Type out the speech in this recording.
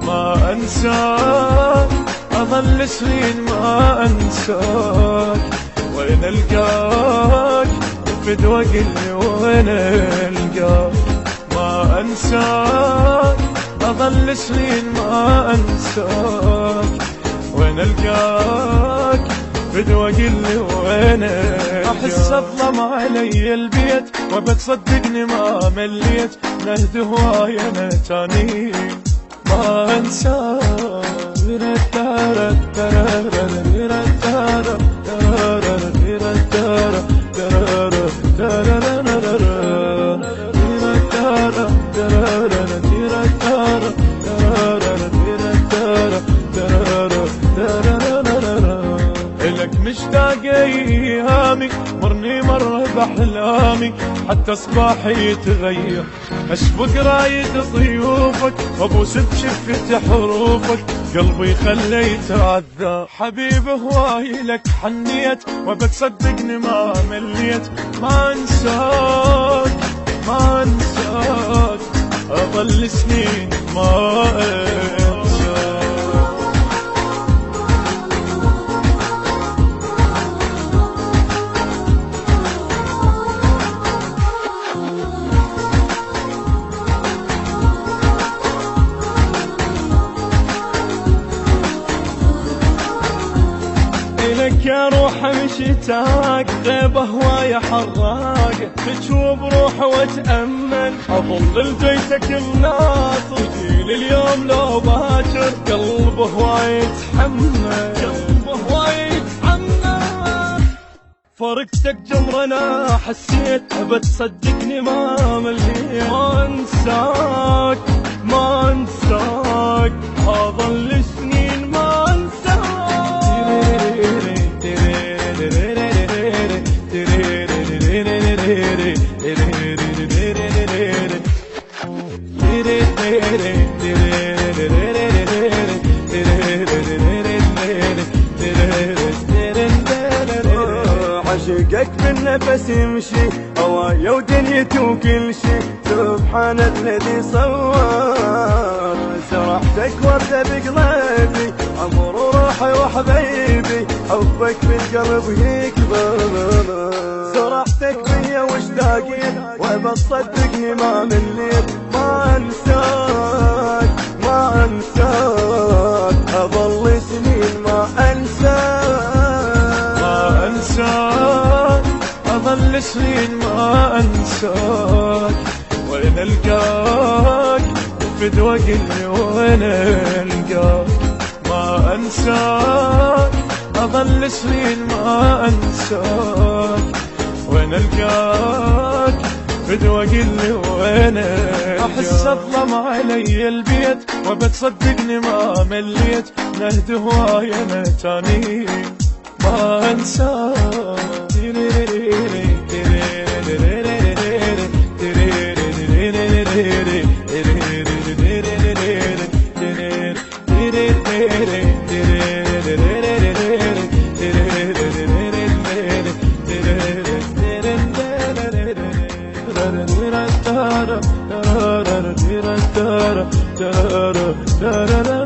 ما أنساك أظل سنين ما أنساك، وين ألقاك فدوى قلبي وين ألقاك. ما أنساك أظل سنين ما أنساك، وين ألقاك فدوى قلبي وين ألقاك. أحس الظلم علي البيت وبتصدقني ما مليت، نهد هواي أنا تاني ما أنساك. إلك مشتاق أيامي مرني مرة بأحلامي، حتى صباحي يتغير أشبك رايد ضيوفك وأبوس بشفة حروفك، قلبي خليت عذاب. حبيب هواي لك حنيت وبك صدقني ما مليت، ما انساك ما انساك أظل سنين ما انساك. لك يا روح مشتاق غيبة هواية حراق، تشوف بروح واتأمل أظل لجيتك الناصر، يجيل اليوم لو باكر قلبه هواي يتحمل، قلبه هواي يتحمل. فرقتك جمر أنا حسيت بتصدقني ما مليت، ما انساك ما انساك أظل سنين ما انساك. عشقك بالنفس يمشي هوايا ودنيتي وكل شي، سبحان الذي صور. زرعتك وردة بقلبي عمر روحي وحبيبي، حبك بالقلب يكبر. زرعتك بيا واشتاقيت وبتصدقني ما مليت، ما انساك ما انساك اظل سنين ما انساك. ما انساك اظل سنين ما انساك، وين القاك فدوى قلبي وين القاك. ما انساك اظل سنين ما انساك، وين القاك فدوى قلبي وين القاك. احس الظلم علي البيت وبتصدقني ما مليت، نهد هواي انا تاني ما انساك. da da da da da da da da